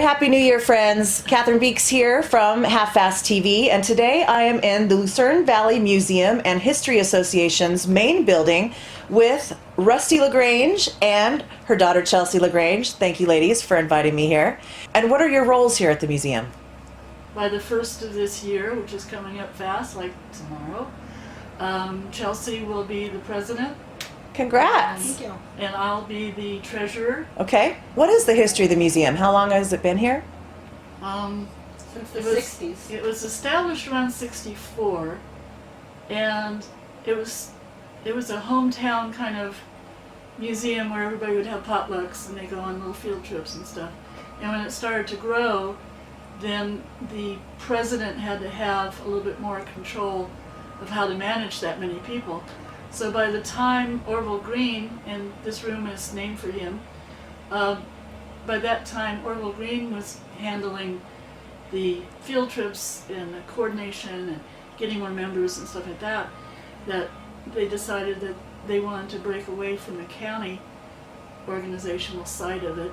right, Happy New Year, friends. Catherine Beeks here from Half Fast TV, and today I am in the Lucerne Valley Museum and History Association's main building with Rusty LaGrange and her daughter Chelsea LaGrange. Thank you, ladies, for inviting me here. And what are your roles here at the museum? By the first of this year, which is coming up fast, like tomorrow, Chelsea will be the president. Congrats. Thank you. And I'll be the treasurer. Okay. What is the history of the museum? How long has it been here? Since the It was- 60s. It was established around 64, and it was a hometown kind of museum where everybody would have potlucks and they go on little field trips and stuff. And when it started to grow, then the president had to have a little bit more control of how to manage that many people. So by the time Orville Green, and this room is named for him, by that time Orville Green was handling the field trips and the coordination and getting more members and stuff like that, that they decided that they wanted to break away from the county organizational side of it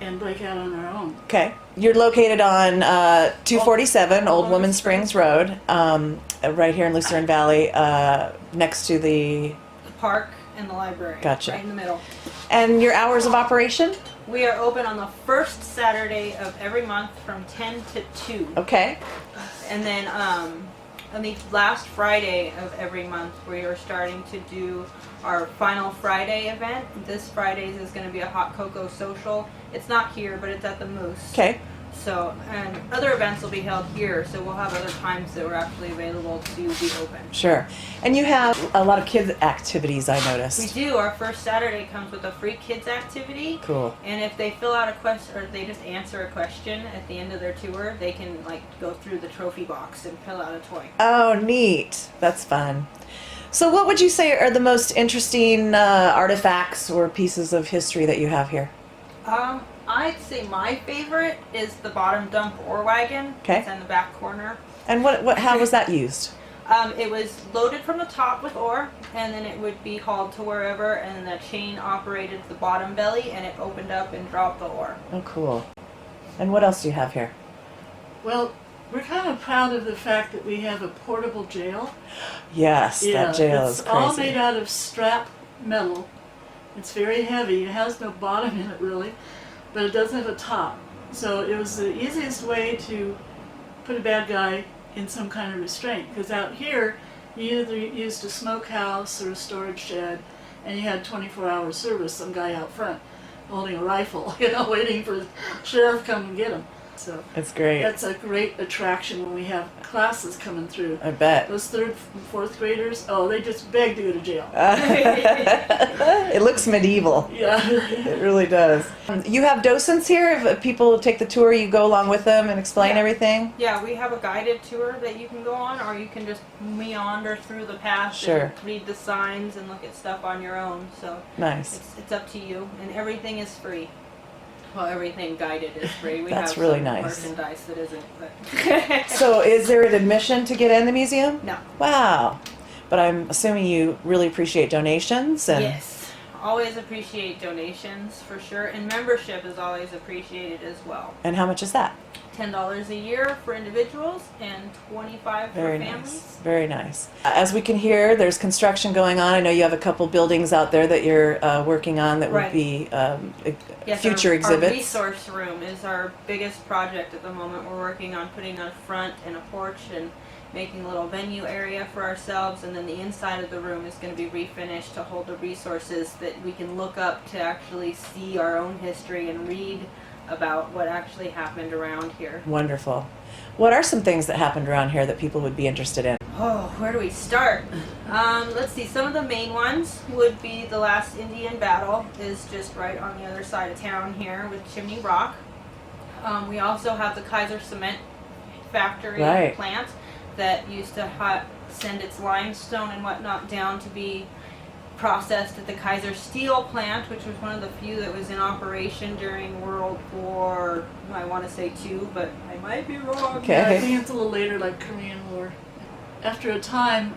and break out on their own. Okay. You're located on 247 Old Woman Springs Road, right here in Lucerne Valley, next to the... The park and the library. Gotcha. Right in the middle. And your hours of operation? We are open on the first Saturday of every month from 10 to 2. Okay. And then on the last Friday of every month, we are starting to do our final Friday event. This Friday's is going to be a hot cocoa social. It's not here, but it's at the Moose. Okay. So, and other events will be held here, so we'll have other times that we're actually available to be open. Sure. And you have a lot of kids activities, I We noticed. do. Our first Saturday comes with a free kids activity. Cool. And if they fill out a question, or they just answer a question at the end of their tour, they can like go through the trophy box and fill out a toy. Oh, neat. That's fun. So what would you say are the most interesting artifacts or pieces of history that you have here? I'd say my favorite is the bottom dump ore wagon. Okay. It's in the back corner. And how was that used? It was loaded from the top with ore, and then it would be hauled to wherever, and the chain operated the bottom belly, and it opened up and dropped the ore. Oh, cool. And what else do you have here? Well, we're kind of proud of the fact that we have a portable jail. Yes, that jail is it's all crazy. made out of strap metal. It's very heavy. It has no bottom in it really, but it doesn't have a top. So it was the easiest way to put a bad guy in some kind of restraint, because out here you either used a smokehouse or a storage shed, and you had 24-hour service, some guy out front holding a rifle, waiting for the sheriff to come and get him. So It's great. that's a great attraction when we have classes coming through. I bet. Those third and fourth graders, they just beg to go to jail. It looks medieval. Yeah. It really does. You have docents here. If people take the tour, you go along with them and explain Yeah. everything? Yeah, we have a guided tour that you can go on, or you can just meander through the past Sure. and read the signs and look at stuff on your own. So Nice. it's up to you, and everything is free. Well, everything guided is free. We That's have really some nice. merchandise that isn't. But So is there an admission to get in the museum? no. Wow. But I'm assuming you really appreciate donations and Yes, always appreciate donations for sure, and membership is always appreciated as well. and how much is that? $10 a year for individuals and $25 Very for families. nice. Very nice. As we can hear, there's construction going on. I know you have a couple buildings out there that you're working on that would Right. be Yes, future our exhibits. resource room is our biggest project at the moment. We're working on putting a front and a porch and making a little venue area for ourselves, and then the inside of the room is going to be refinished to hold the resources that we can look up to actually see our own history and read about what actually happened around here. Wonderful. What are some things that happened around here that people would be interested in? Oh, where do we start? Let's see, some of the main ones would be the last Indian battle is just right on the other side of town here with Chimney Rock. We also have the Kaiser Cement factory Right. plant that used to send its limestone and whatnot down to be processed at the Kaiser Steel plant, which was one of the few that was in operation during World War, I want to say II, but I might be wrong. Okay. Yeah, I think it's a little later, like Korean War. After a time,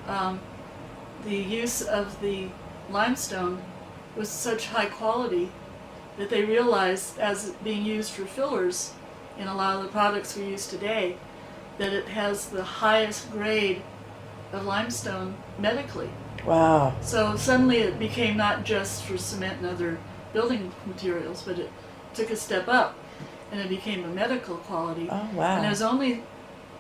the use of the limestone was such high quality that they realized, as it being used for fillers, in a lot of the products we use today, that it has the highest grade of limestone medically. Wow. So suddenly it became not just for cement and other building materials, but it took a step up and it became a medical quality. Oh, And wow. there's only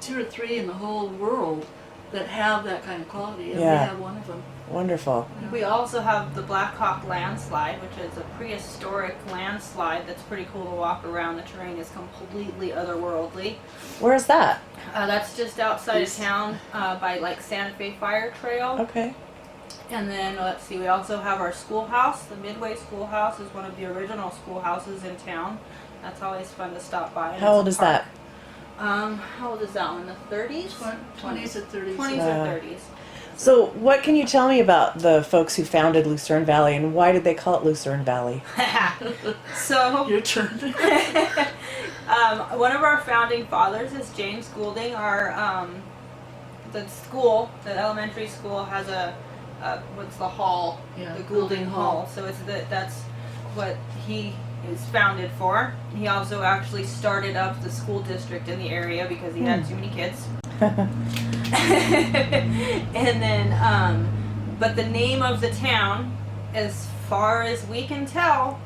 2 or 3 in the whole world that have that kind of quality, and Yeah. we have one of them. Wonderful. We also have the Black Hawk landslide, which is a prehistoric landslide that's pretty cool to walk around. The terrain is completely otherworldly. Where is that? That's just outside of East. town by like Santa Fe Fire Trail. Okay. And then let's see, we also have our schoolhouse. The Midway Schoolhouse is one of the original schoolhouses in town. That's always fun to stop by. And How it's old a is park. that? How old is that one? The 30s? 20s or 30s. 20s Wow. or 30s. So, what can you tell me about the folks who founded Lucerne Valley, and why did they call it Lucerne Valley? So, Your turn. one of our founding fathers is James Goulding. Our the school, the elementary school, has a what's the hall? Yeah, The Goulding Hall. So that's what he is founded for. He also actually started up the school district in the area because he had too many kids. And then, but the name of the town, as far as we can tell,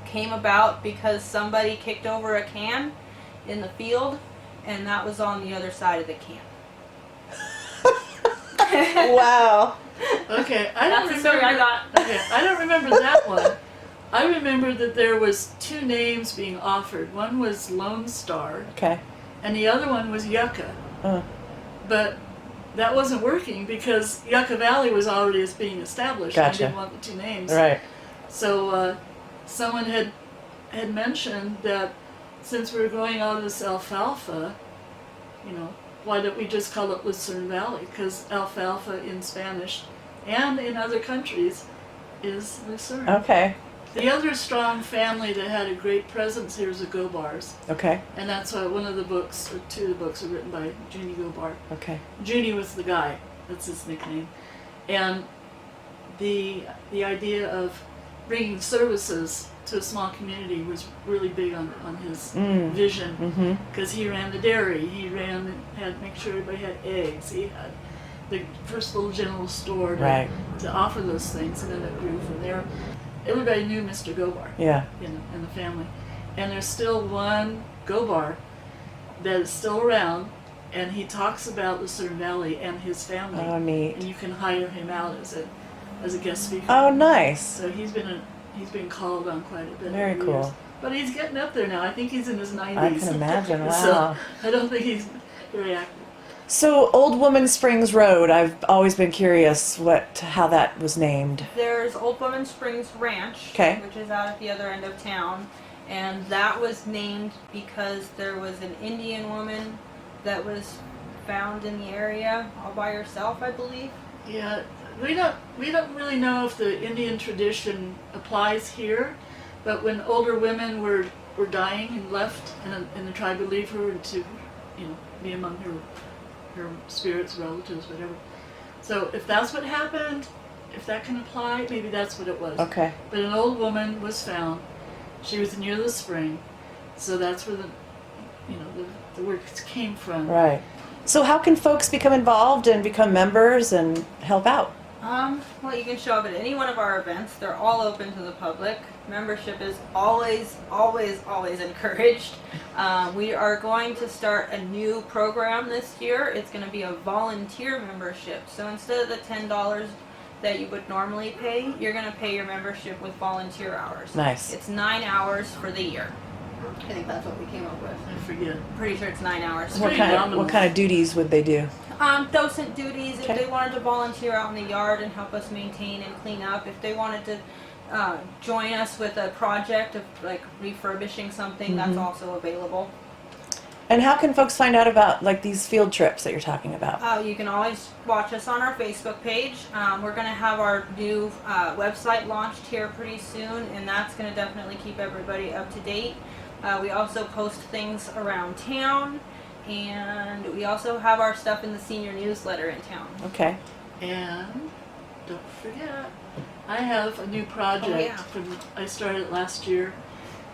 came about because somebody kicked over a can in the field, and that was on the other side of the can. Wow. Okay, I don't That's the story remember. I got. Okay, I don't remember that one. I remember that there was 2 names being offered. One was Lone Star, Okay. and the other one was Yucca. Uh, But that wasn't working because Yucca Valley was already being established. I Gotcha. didn't want the 2 names. right. So someone had mentioned that since we were growing all this alfalfa, you know, why don't we just call it Lucerne Valley? Because alfalfa in Spanish and in other countries is Lucerne. Okay. The other strong family that had a great presence here is the Gobars. Okay. And that's why one of the books, or 2 of the books, are written by Junie Gobar. Okay. Junie was the guy. That's his nickname. And the idea of bringing services to a small community was really big on his vision. Mm-hmm. Because he ran the dairy. He had make sure everybody had eggs. He had the first little general store Right. to offer those things, and then it grew from there. Everybody knew Mr. Gobar, Yeah. in the family. And there's still one Gobar that is still around, and he talks about Lucerne Valley and his family. Oh, neat. And you can hire him out as a guest speaker. Oh, nice. So he's been called on quite a bit. Very over the cool. years. But he's getting up there now. I think he's in his 90s. I can imagine. Wow. So I don't think he's very active. So, Old Woman Springs Road. I've always been curious how that was named. There's Old Woman Springs Ranch, Okay. which is out at the other end of town, and that was named because there was an Indian woman that was found in the area all by herself, I believe. Yeah, we don't really know if the Indian tradition applies here, but when older women were dying and left, and the tribe would leave her to, be among her spirits, relatives, whatever. So if that's what happened, if that can apply, maybe that's what it was. Okay. But an old woman was found. She was near the spring, so that's where the words came from. Right. So, how can folks become involved and become members and help out? Well, you can show up at any one of our events. They're all open to the public. Membership is always, always, always encouraged. We are going to start a new program this year. It's going to be a volunteer membership. So instead of the $10 that you would normally pay, you're going to pay your membership with volunteer hours. Nice. It's 9 hours for the year. I think that's what we came up with. I forget. Pretty sure it's 9 hours. What pretty kind nominal. of duties would they do? Docent duties, if Okay. they wanted to volunteer out in the yard and help us maintain and clean up, if they wanted to join us with a project of like refurbishing something, that's also available. And how can folks find out about these field trips that you're talking about? You can always watch us on our Facebook page. We're going to have our new website launched here pretty soon, and that's going to definitely keep everybody up to date. We also post things around town, and we also have our stuff in the senior newsletter in town. Okay. And don't forget, I have a new project. Oh, yeah. I started last year,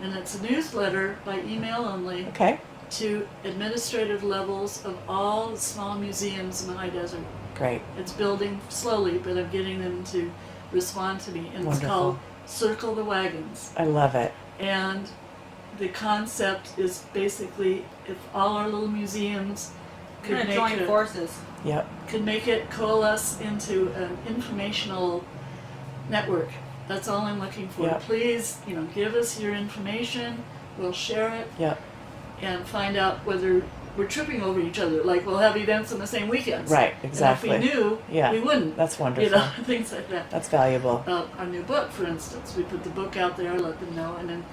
And it's a newsletter by email only Okay. to administrative levels of all the small museums in the high desert. Great. It's building slowly, but I'm getting them to respond to me. And Wonderful. it's called Circle the Wagons. I love it. And the concept is basically if all our little museums We're could gonna make join forces. Yep. it coalesce into an informational network. That's all I'm looking for. Yep. Please, give us your information. We'll share it Yep. and find out whether we're tripping over each other. Like we'll have events on the same weekends. Right. Exactly. And if we knew, Yeah. we wouldn't. That's wonderful. Things like that. That's valuable. Our new book, for instance, we put the book out there, let them know, and then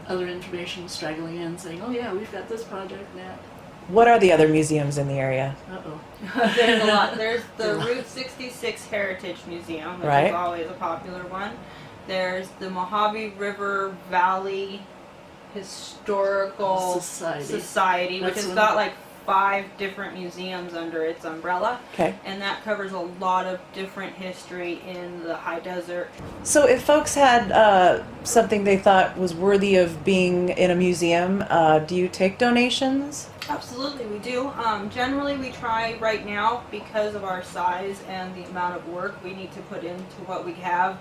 other information straggling in saying, oh yeah, we've got this project and that. What are the other museums in the area? Uh-oh. There's a lot. There's the Route 66 Heritage Museum, which Right. is always a popular one. There's the Mojave River Valley Historical Society. which That's has one. got like 5 different museums under its umbrella. Okay. And that covers a lot of different history in the high desert. So if folks had something they thought was worthy of being in a museum, do you take donations? Absolutely, we do. Generally, we try right now, because of our size and the amount of work we need to put into what we have,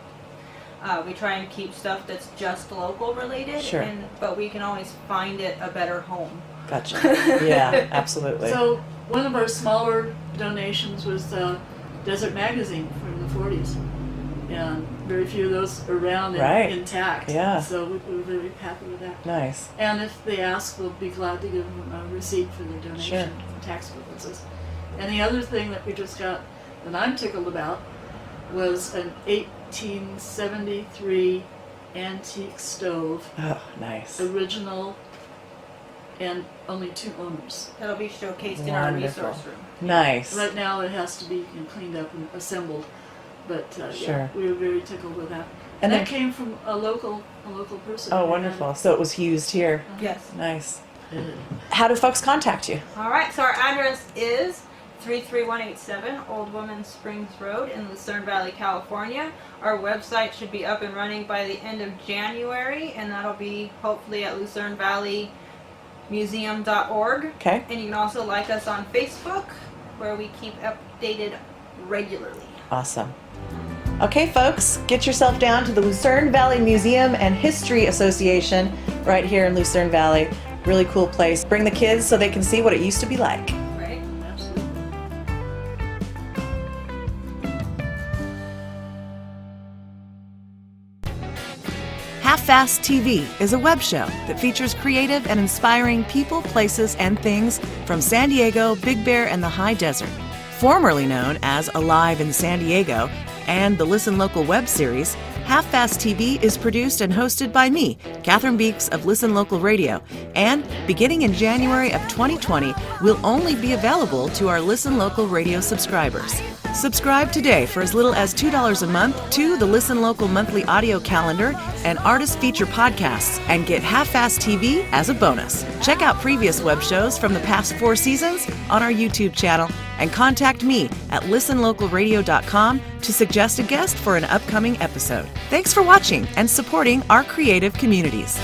we try and keep stuff that's just local related, Sure. but we can always find it a better home. Gotcha. Yeah, absolutely. So one of our smaller donations was Desert Magazine from the 40s. And very few of those around and Right. intact. Yeah. So we were very happy with that. Nice. And if they ask, we'll be glad to give them a receipt for their donation Sure. for tax purposes. And the other thing that we just got that I'm tickled about was an 1873 antique stove, Oh, nice. original, and only 2 owners. That'll be showcased in our Wonderful. resource room. Nice. Right now it has to be cleaned up and assembled, but Sure. yeah, we were very tickled with that. And And that then- came from a local person. Oh, who had wonderful. So it was used here. Yes. Nice. it. How do folks contact you? All right, so our address is 33187 Old Woman Springs Road in Lucerne Valley, California. Our website should be up and running by the end of January, and that'll be hopefully at lucernevalleymuseum.org. Okay. And you can also like us on Facebook, where we keep updated regularly. Awesome. Okay, folks, get yourself down to the Lucerne Valley Museum and History Association right here in Lucerne Valley. Really cool place. Bring the kids so they can see what it used to be like. Right? Absolutely. Half-Fast TV is a web show that features creative and inspiring people, places, and things from San Diego, Big Bear, and the High Desert. Formerly known as Alive in San Diego and the Listen Local web series, Half-Fast TV is produced and hosted by me, Catherine Beeks of Listen Local Radio, and beginning in January of 2020, will only be available to our Listen Local Radio subscribers. Subscribe today for as little as $2 a month to the Listen Local monthly audio calendar and artist feature podcasts, and get Half-Fast TV as a bonus. Check out previous web shows from the past 4 seasons on our YouTube channel, and contact me at listenlocalradio.com to suggest a guest for an upcoming episode. Thanks for watching and supporting our creative communities.